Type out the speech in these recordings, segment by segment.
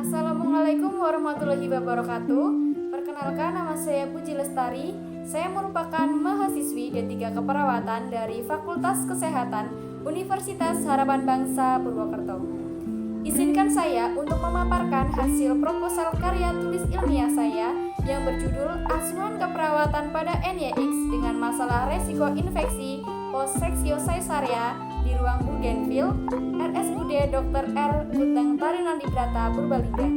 Assalamualaikum warahmatullahi wabarakatuh. Perkenalkan, nama saya Puji Lestari. Saya merupakan mahasiswi D3 Keperawatan dari Fakultas Kesehatan Universitas Harapan Bangsa Purwokerto. Izinkan saya untuk memaparkan hasil proposal karya tulis ilmiah saya yang berjudul Asuhan Keperawatan pada NYX dengan masalah resiko infeksi post-seksio Caesarea di ruang Bougainville, RSUD Dr. R. Guteng Tarinandibrata, Purbalingga.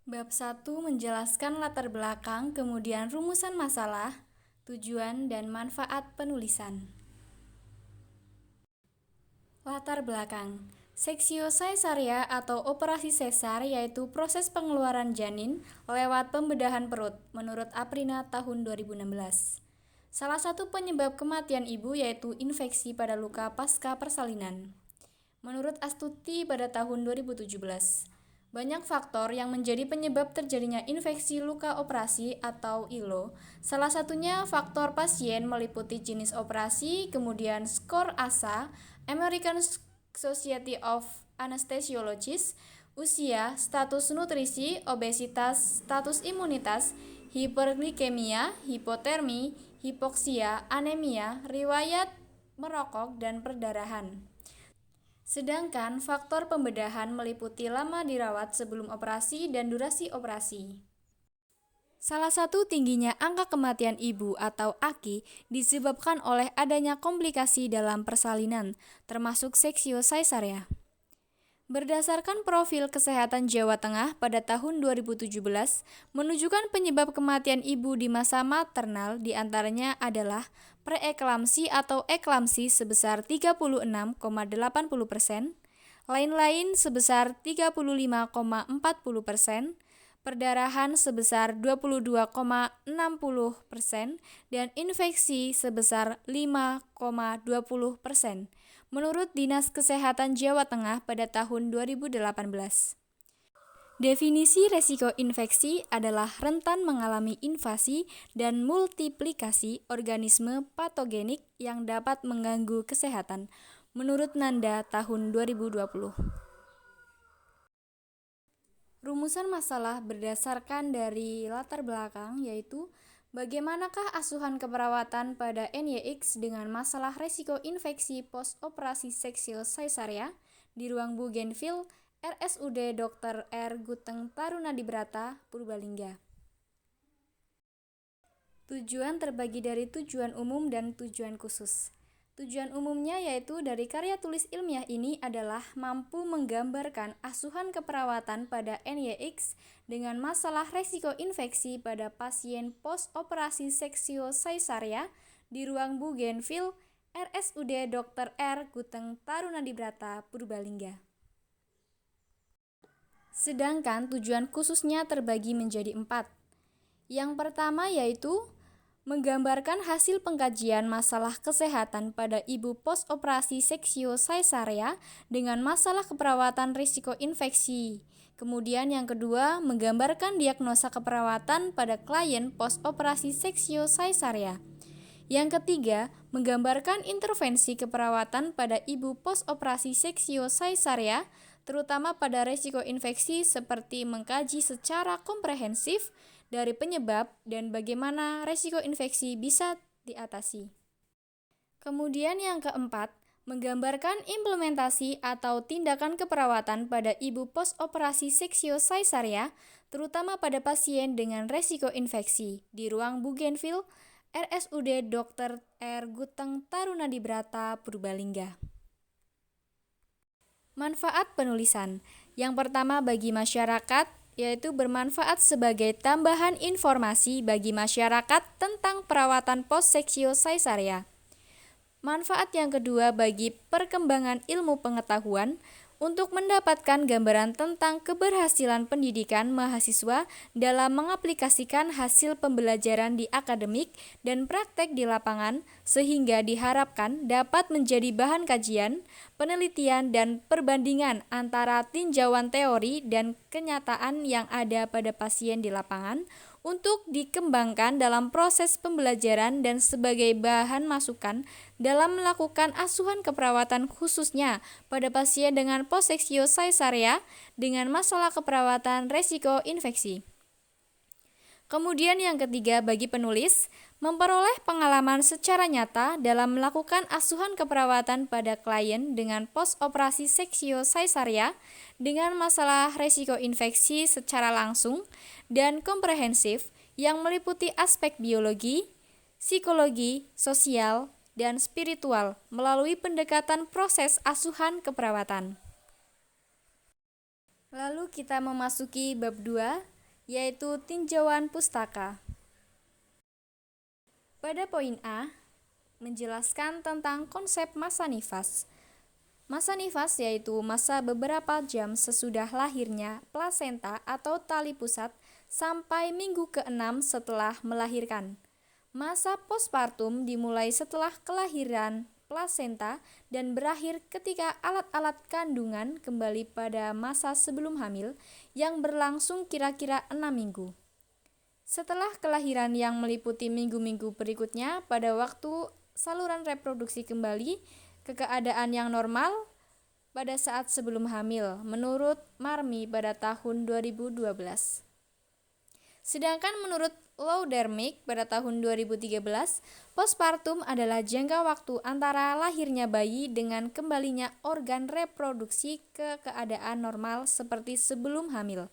Bab 1 menjelaskan latar belakang, kemudian rumusan masalah, tujuan, dan manfaat penulisan. Latar belakang. Seksio Caesarea atau operasi sesar yaitu proses pengeluaran janin lewat pembedahan perut menurut Aprina tahun 2016. Salah satu penyebab kematian ibu yaitu infeksi pada luka pasca persalinan. Menurut Astuti pada tahun 2017, banyak faktor yang menjadi penyebab terjadinya infeksi luka operasi atau ILO. Salah satunya faktor pasien meliputi jenis operasi, kemudian skor ASA, American Society of Anesthesiologists, usia, status nutrisi, obesitas, status imunitas, hiperglikemia, hipotermi, hipoksia, anemia, riwayat merokok, dan perdarahan. Sedangkan faktor pembedahan meliputi lama dirawat sebelum operasi dan durasi operasi. Salah satu tingginya angka kematian ibu atau AKI disebabkan oleh adanya komplikasi dalam persalinan, termasuk seksio Caesarea. Berdasarkan profil kesehatan Jawa Tengah pada tahun 2017, menunjukkan penyebab kematian ibu di masa maternal diantaranya adalah preeklamsi atau eklamsi sebesar 36,80%, lain-lain sebesar 35,40%, perdarahan sebesar 22,60%, dan infeksi sebesar 5,20%. Menurut Dinas Kesehatan Jawa Tengah pada tahun 2018. Definisi resiko infeksi adalah rentan mengalami invasi dan multiplikasi organisme patogenik yang dapat mengganggu kesehatan, menurut Nanda tahun 2020. Rumusan masalah berdasarkan dari latar belakang yaitu bagaimanakah asuhan keperawatan pada NYX dengan masalah resiko infeksi post-operasi seksio Caesarea di ruang Bougainville, RSUD Dr. R. Guteng Tarinandibrata, Purbalingga. Tujuan terbagi dari tujuan umum dan tujuan khusus. Tujuan umumnya yaitu dari karya tulis ilmiah ini adalah mampu menggambarkan asuhan keperawatan pada NYX dengan masalah resiko infeksi pada pasien post-operasi seksio Caesarea di ruang Bougainville, RSUD Dr. R. Guteng Tarinandibrata, Purbalingga. Sedangkan tujuan khususnya terbagi menjadi 4. Yang pertama yaitu menggambarkan hasil pengkajian masalah kesehatan pada ibu post-operasi seksio Caesarea dengan masalah keperawatan risiko infeksi. Kemudian yang kedua, menggambarkan diagnosa keperawatan pada klien post-operasi seksio Caesarea. Yang ketiga, menggambarkan intervensi keperawatan pada ibu post-operasi seksio Caesarea, terutama pada risiko infeksi seperti mengkaji secara komprehensif dari penyebab dan bagaimana risiko infeksi bisa diatasi. Kemudian yang keempat, menggambarkan implementasi atau tindakan keperawatan pada ibu post-operasi seksio Caesarea, terutama pada pasien dengan risiko infeksi di ruang Bougainville, RSUD Dr. R. Guteng Tarinandibrata, Purbalingga. Manfaat penulisan. Yang pertama bagi masyarakat, yaitu bermanfaat sebagai tambahan informasi bagi masyarakat tentang perawatan post-seksio Caesarea. Manfaat yang kedua bagi perkembangan ilmu pengetahuan untuk mendapatkan gambaran tentang keberhasilan pendidikan mahasiswa dalam mengaplikasikan hasil pembelajaran di akademik dan praktek di lapangan sehingga diharapkan dapat menjadi bahan kajian, penelitian, dan perbandingan antara tinjauan teori dan kenyataan yang ada pada pasien di lapangan untuk dikembangkan dalam proses pembelajaran dan sebagai bahan masukan dalam melakukan asuhan keperawatan khususnya pada pasien dengan post-seksio caesarea dengan masalah keperawatan resiko infeksi. Kemudian yang ketiga bagi penulis, memperoleh pengalaman secara nyata dalam melakukan asuhan keperawatan pada klien dengan post-operasi seksio caesarea dengan masalah resiko infeksi secara langsung dan komprehensif yang meliputi aspek biologi, psikologi, sosial, dan spiritual melalui pendekatan proses asuhan keperawatan. Lalu kita memasuki bab 2, yaitu tinjauan pustaka. Pada poin A, menjelaskan tentang konsep masa nifas. Masa nifas yaitu masa beberapa jam sesudah lahirnya plasenta atau tali pusat sampai minggu ke-6 setelah melahirkan. Masa postpartum dimulai setelah kelahiran plasenta dan berakhir ketika alat-alat kandungan kembali pada masa sebelum hamil yang berlangsung kira-kira 6 minggu. Setelah kelahiran yang meliputi minggu-minggu berikutnya pada waktu saluran reproduksi kembali ke keadaan yang normal pada saat sebelum hamil menurut Marmi pada tahun 2012. Sedangkan menurut Laudermilch pada tahun 2013, postpartum adalah jangka waktu antara lahirnya bayi dengan kembalinya organ reproduksi ke keadaan normal seperti sebelum hamil.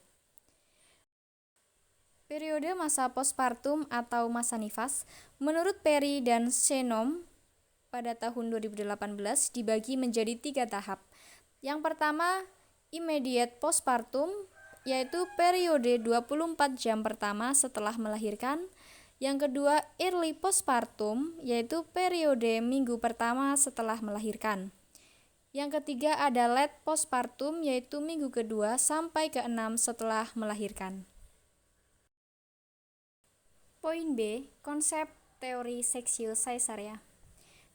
Periode masa postpartum atau masa nifas menurut Perry dan Shannon pada tahun 2018 dibagi menjadi 3 tahap. Yang pertama, immediate postpartum, yaitu periode 24 jam pertama setelah melahirkan. Yang kedua, early postpartum, yaitu periode minggu pertama setelah melahirkan. Yang ketiga ada late postpartum, yaitu minggu kedua sampai ke-6 setelah melahirkan. Poin B, konsep teori seksio caesarea.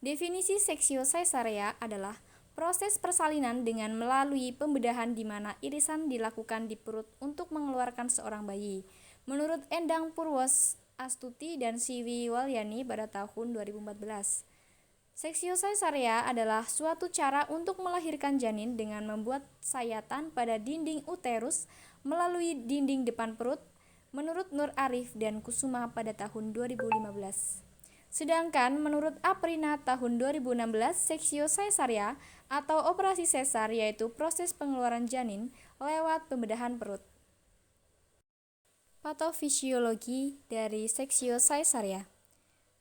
Definisi seksio caesarea adalah proses persalinan dengan melalui pembedahan di mana irisan dilakukan di perut untuk mengeluarkan seorang bayi. Menurut Endang Purwos Astuti dan Siwi Walyani pada tahun 2014. Seksio caesarea adalah suatu cara untuk melahirkan janin dengan membuat sayatan pada dinding uterus melalui dinding depan perut, menurut Nur Arif dan Kusuma pada tahun 2015. Sedangkan menurut Aprina tahun 2016, seksio caesarea atau operasi sesar yaitu proses pengeluaran janin lewat pembedahan perut. Patofisiologi dari seksio caesarea.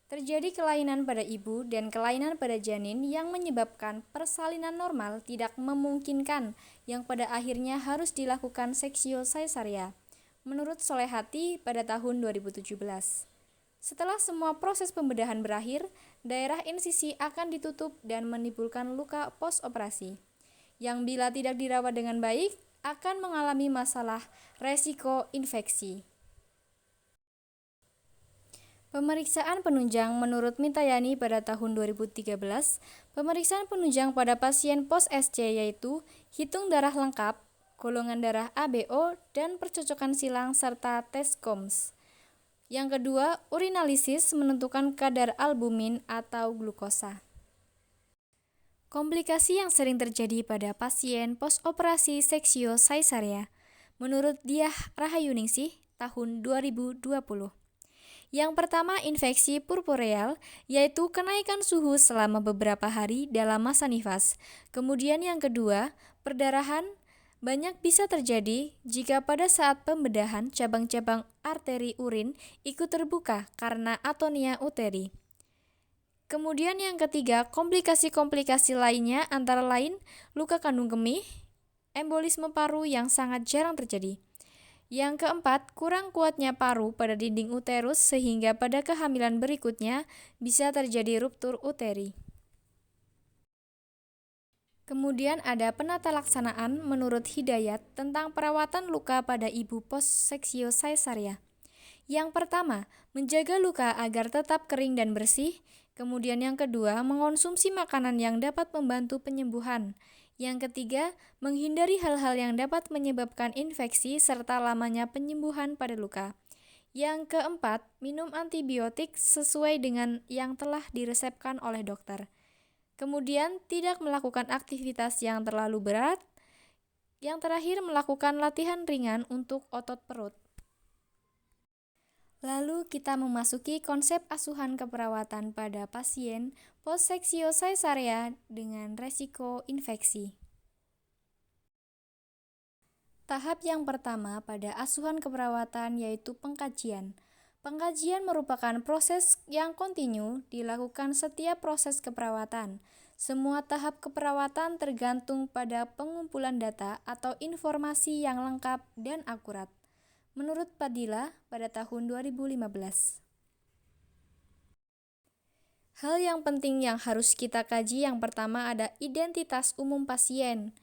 Terjadi kelainan pada ibu dan kelainan pada janin yang menyebabkan persalinan normal tidak memungkinkan yang pada akhirnya harus dilakukan seksio caesarea. Menurut Solehati pada tahun 2017. Setelah semua proses pembedahan berakhir, daerah insisi akan ditutup dan menimbulkan luka post-operasi, yang bila tidak dirawat dengan baik, akan mengalami masalah resiko infeksi. Pemeriksaan penunjang menurut Mintayani pada tahun 2013, pemeriksaan penunjang pada pasien post-SC yaitu hitung darah lengkap, golongan darah ABO, dan percocokan silang serta tes KOMS. Yang kedua, urinalisis menentukan kadar albumin atau glukosa. Komplikasi yang sering terjadi pada pasien post-operasi seksio caesarea menurut Diah Rahayuningsih tahun 2020. Yang pertama, infeksi purpureal, yaitu kenaikan suhu selama beberapa hari dalam masa nifas. Kemudian yang kedua, perdarahan banyak bisa terjadi jika pada saat pembedahan cabang-cabang arteri urin ikut terbuka karena atonia uteri. Kemudian yang ketiga, komplikasi-komplikasi lainnya antara lain luka kandung kemih, embolisme paru yang sangat jarang terjadi. Yang keempat, kurang kuatnya paru pada dinding uterus sehingga pada kehamilan berikutnya bisa terjadi ruptur uteri. Kemudian ada penata laksanaan menurut Hidayat tentang perawatan luka pada ibu post-seksio caesarea. Yang pertama, menjaga luka agar tetap kering dan bersih. Kemudian yang kedua, mengonsumsi makanan yang dapat membantu penyembuhan. Yang ketiga, menghindari hal-hal yang dapat menyebabkan infeksi serta lamanya penyembuhan pada luka. Yang keempat, minum antibiotik sesuai dengan yang telah diresepkan oleh dokter. Kemudian, tidak melakukan aktivitas yang terlalu berat. Yang terakhir, melakukan latihan ringan untuk otot perut. Lalu kita memasuki konsep asuhan keperawatan pada pasien post-seksio caesarea dengan resiko infeksi. Tahap yang pertama pada asuhan keperawatan yaitu pengkajian. Pengkajian merupakan proses yang kontinu dilakukan setiap proses keperawatan. Semua tahap keperawatan tergantung pada pengumpulan data atau informasi yang lengkap dan akurat. Menurut Padilla pada tahun 2015. Hal yang penting yang harus kita kaji yang pertama ada identitas umum pasien,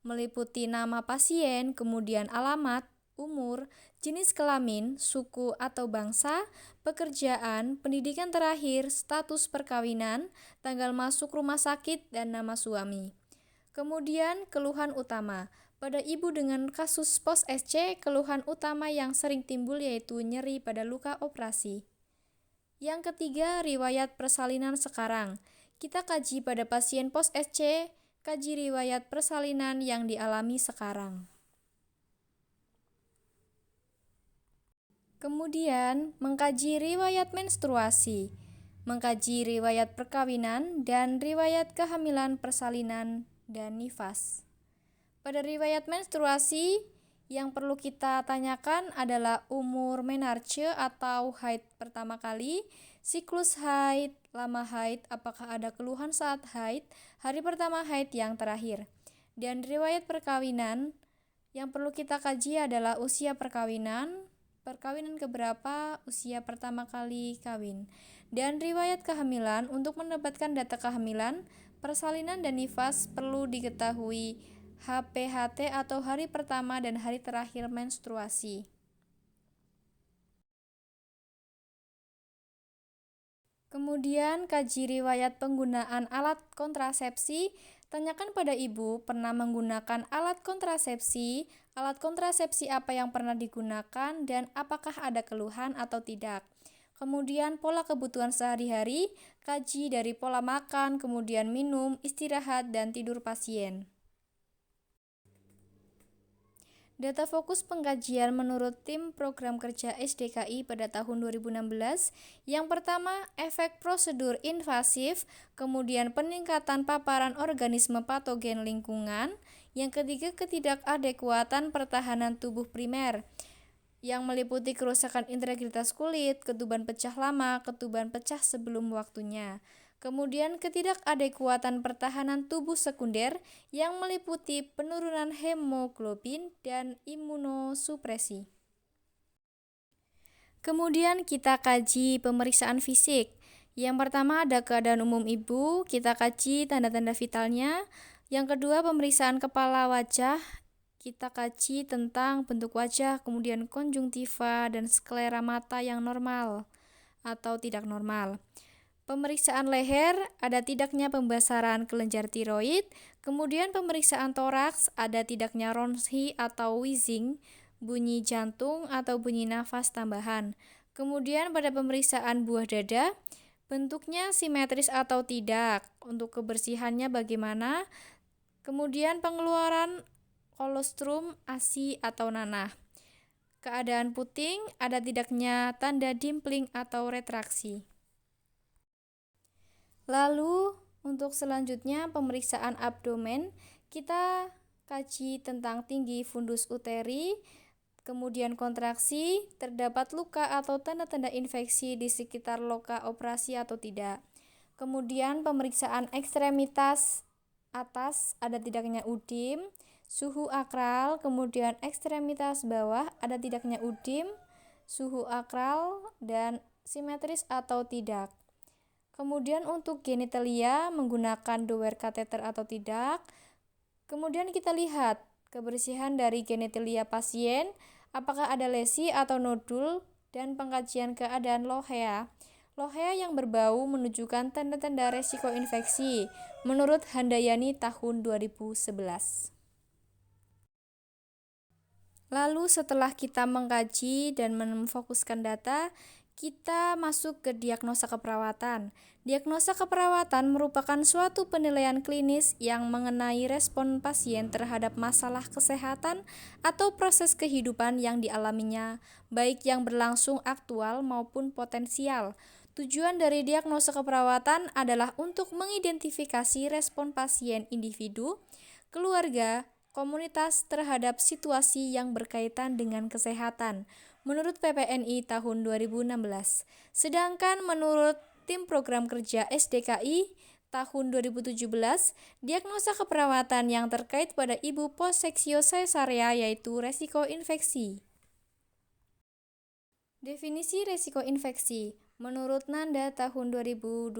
meliputi nama pasien, kemudian alamat, umur, jenis kelamin, suku atau bangsa, pekerjaan, pendidikan terakhir, status perkawinan, tanggal masuk rumah sakit, dan nama suami. Kemudian keluhan utama. Pada ibu dengan kasus post-SC, keluhan utama yang sering timbul yaitu nyeri pada luka operasi. Yang ketiga, riwayat persalinan sekarang. Kita kaji pada pasien post-SC, kaji riwayat persalinan yang dialami sekarang. Kemudian, mengkaji riwayat menstruasi, mengkaji riwayat perkawinan, dan riwayat kehamilan, persalinan, dan nifas. Pada riwayat menstruasi, yang perlu kita tanyakan adalah umur menarche atau haid pertama kali, siklus haid, lama haid, apakah ada keluhan saat haid, hari pertama haid yang terakhir. Dan riwayat perkawinan, yang perlu kita kaji adalah usia perkawinan keberapa, usia pertama kali kawin. Dan riwayat kehamilan, untuk mendapatkan data kehamilan, persalinan dan nifas perlu diketahui HPHT atau hari pertama dan hari terakhir menstruasi. Kemudian kaji riwayat penggunaan alat kontrasepsi. Tanyakan pada ibu pernah menggunakan alat kontrasepsi apa yang pernah digunakan dan apakah ada keluhan atau tidak. Kemudian pola kebutuhan sehari-hari, kaji dari pola makan, kemudian minum, istirahat, dan tidur pasien. Data fokus pengkajian menurut tim program kerja SDKI pada tahun 2016. Yang pertama, efek prosedur invasif, kemudian peningkatan paparan organisme patogen lingkungan. Yang ketiga, ketidakadekuatan pertahanan tubuh primer, yang meliputi kerusakan integritas kulit, ketuban pecah lama, ketuban pecah sebelum waktunya. Kemudian ketidakadekuatan pertahanan tubuh sekunder yang meliputi penurunan hemoglobin dan imunosupresi. Kemudian kita kaji pemeriksaan fisik. Yang pertama ada keadaan umum ibu, kita kaji tanda-tanda vitalnya. Yang kedua pemeriksaan kepala wajah, kita kaji tentang bentuk wajah, kemudian konjungtiva dan sklera mata yang normal atau tidak normal. Pemeriksaan leher, ada tidaknya pembasaran kelenjar tiroid. Kemudian pemeriksaan toraks, ada tidaknya ronsi atau wheezing, bunyi jantung atau bunyi nafas tambahan. Kemudian pada pemeriksaan buah dada, bentuknya simetris atau tidak, untuk kebersihannya bagaimana. Kemudian pengeluaran kolostrum, ASI atau nanah. Keadaan puting, ada tidaknya tanda dimpling atau retraksi. Lalu untuk selanjutnya pemeriksaan abdomen, kita kaji tentang tinggi fundus uteri, kemudian kontraksi, terdapat luka atau tanda-tanda infeksi di sekitar loka operasi atau tidak. Kemudian pemeriksaan ekstremitas atas, ada tidaknya udim, suhu akral, kemudian ekstremitas bawah, ada tidaknya udim, suhu akral, dan simetris atau tidak. Kemudian untuk genitalia menggunakan dower kateter atau tidak. Kemudian kita lihat kebersihan dari genitalia pasien, apakah ada lesi atau nodul, dan pengkajian keadaan lohea. Lohea yang berbau menunjukkan tanda-tanda resiko infeksi menurut Handayani tahun 2011. Lalu setelah kita mengkaji dan memfokuskan data, kita masuk ke diagnosa keperawatan. Diagnosa keperawatan merupakan suatu penilaian klinis yang mengenai respon pasien terhadap masalah kesehatan atau proses kehidupan yang dialaminya, baik yang berlangsung aktual maupun potensial. Tujuan dari diagnosa keperawatan adalah untuk mengidentifikasi respon pasien individu, keluarga, komunitas terhadap situasi yang berkaitan dengan kesehatan menurut PPNI tahun 2016. Sedangkan menurut tim program kerja SDKI tahun 2017, diagnosa keperawatan yang terkait pada ibu postseksio cesarea yaitu resiko infeksi. Definisi resiko infeksi menurut Nanda tahun 2020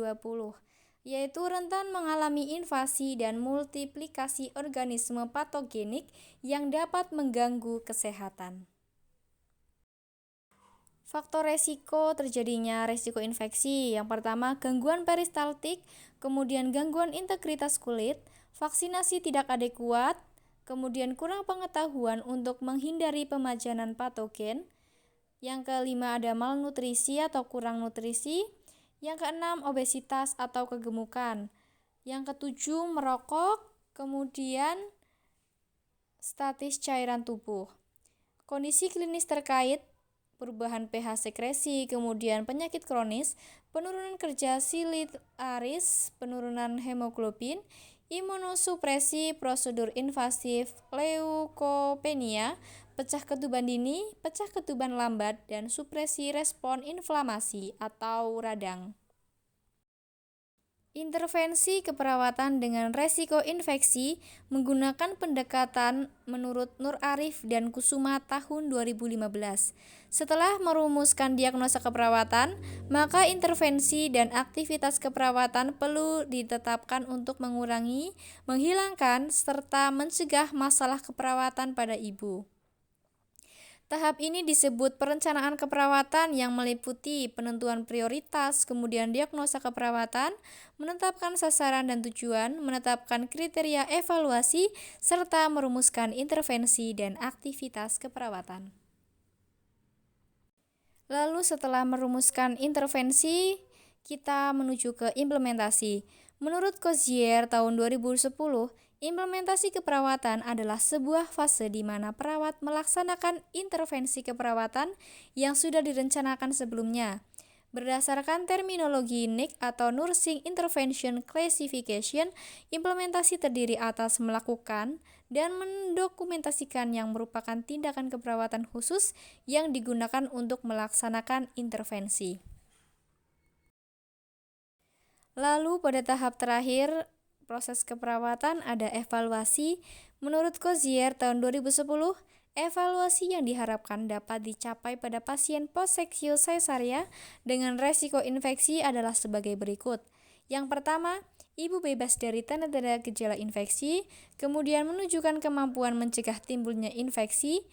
yaitu rentan mengalami invasi dan multiplikasi organisme patogenik yang dapat mengganggu kesehatan. Faktor resiko terjadinya resiko infeksi. Yang pertama, gangguan peristaltik, kemudian gangguan integritas kulit, vaksinasi tidak adekuat, kemudian kurang pengetahuan untuk menghindari pemajanan patogen. Yang kelima ada malnutrisi atau kurang nutrisi. Yang keenam, obesitas atau kegemukan. Yang ketujuh, merokok, kemudian status cairan tubuh. Kondisi klinis terkait perubahan pH sekresi, kemudian penyakit kronis, penurunan kerja siliaris, penurunan hemoglobin, imunosupresi, prosedur invasif, leukopenia, pecah ketuban dini, pecah ketuban lambat, dan supresi respon inflamasi atau radang. Intervensi keperawatan dengan resiko infeksi menggunakan pendekatan menurut Nur Arif dan Kusuma tahun 2015. Setelah merumuskan diagnosa keperawatan, maka intervensi dan aktivitas keperawatan perlu ditetapkan untuk mengurangi, menghilangkan, serta mencegah masalah keperawatan pada ibu. Tahap ini disebut perencanaan keperawatan yang meliputi penentuan prioritas, kemudian diagnosa keperawatan, menetapkan sasaran dan tujuan, menetapkan kriteria evaluasi, serta merumuskan intervensi dan aktivitas keperawatan. Lalu setelah merumuskan intervensi, kita menuju ke implementasi. Menurut Cozier tahun 2010, implementasi keperawatan adalah sebuah fase di mana perawat melaksanakan intervensi keperawatan yang sudah direncanakan sebelumnya. Berdasarkan terminologi NIC atau Nursing Intervention Classification, implementasi terdiri atas melakukan dan mendokumentasikan yang merupakan tindakan keperawatan khusus yang digunakan untuk melaksanakan intervensi. Lalu pada tahap terakhir proses keperawatan ada evaluasi. Menurut Cozier tahun 2010, evaluasi yang diharapkan dapat dicapai pada pasien postseksio cesarea dengan resiko infeksi adalah sebagai berikut. Yang pertama, ibu bebas dari tanda-tanda gejala infeksi, kemudian menunjukkan kemampuan mencegah timbulnya infeksi,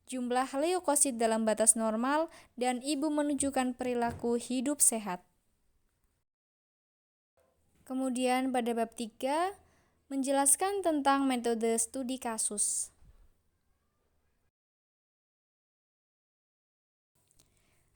jumlah leukosit dalam batas normal, dan ibu menunjukkan perilaku hidup sehat. Kemudian pada bab 3 menjelaskan tentang metode studi kasus.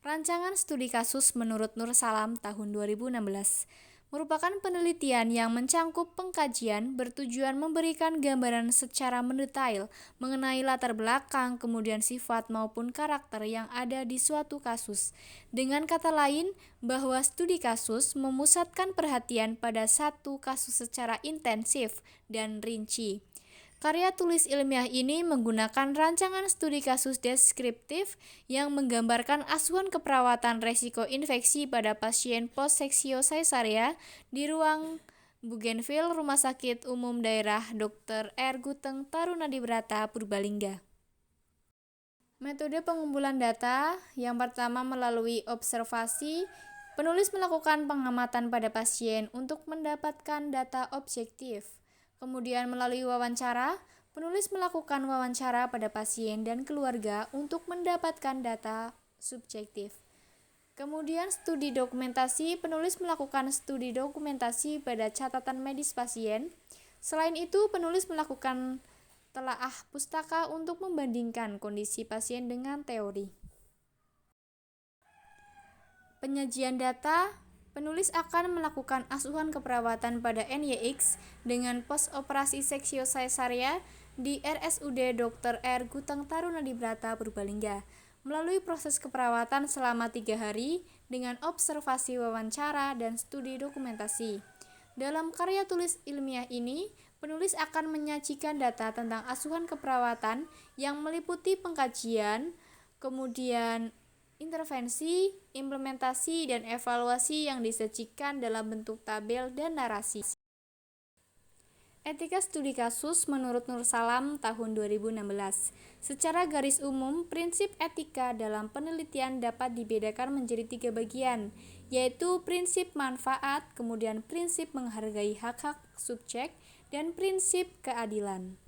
Rancangan studi kasus menurut Nur Salam tahun 2016 merupakan penelitian yang mencangkup pengkajian bertujuan memberikan gambaran secara mendetail mengenai latar belakang, kemudian sifat maupun karakter yang ada di suatu kasus. Dengan kata lain, bahwa studi kasus memusatkan perhatian pada satu kasus secara intensif dan rinci. Karya tulis ilmiah ini menggunakan rancangan studi kasus deskriptif yang menggambarkan asuhan keperawatan resiko infeksi pada pasien postseksio cesarea di ruang Bougainville Rumah Sakit Umum Daerah Dr. R. Guteng Tarunadibrata, Purbalingga. Metode pengumpulan data yang pertama melalui observasi. Penulis melakukan pengamatan pada pasien untuk mendapatkan data objektif. Kemudian melalui wawancara, penulis melakukan wawancara pada pasien dan keluarga untuk mendapatkan data subjektif. Kemudian studi dokumentasi, penulis melakukan studi dokumentasi pada catatan medis pasien. Selain itu, penulis melakukan telaah pustaka untuk membandingkan kondisi pasien dengan teori. Penyajian data, penulis akan melakukan asuhan keperawatan pada NYX dengan post-operasi seksio caesaria di RSUD Dr. R. Gutang Tarunadibrata Purbalingga melalui proses keperawatan selama 3 hari dengan observasi wawancara dan studi dokumentasi. Dalam karya tulis ilmiah ini, penulis akan menyajikan data tentang asuhan keperawatan yang meliputi pengkajian, kemudian intervensi, implementasi, dan evaluasi yang disajikan dalam bentuk tabel dan narasi. Etika studi kasus menurut Nur Salam tahun 2016. Secara garis umum, prinsip etika dalam penelitian dapat dibedakan menjadi 3 bagian, yaitu prinsip manfaat, kemudian prinsip menghargai hak-hak subjek, dan prinsip keadilan.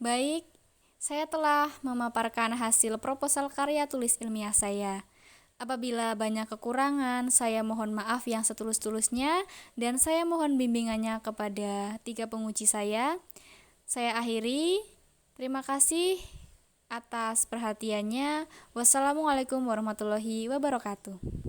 Baik, saya telah memaparkan hasil proposal karya tulis ilmiah saya. Apabila banyak kekurangan, saya mohon maaf yang setulus-tulusnya dan saya mohon bimbingannya kepada 3 penguji saya. Saya akhiri. Terima kasih atas perhatiannya. Wassalamualaikum warahmatullahi wabarakatuh.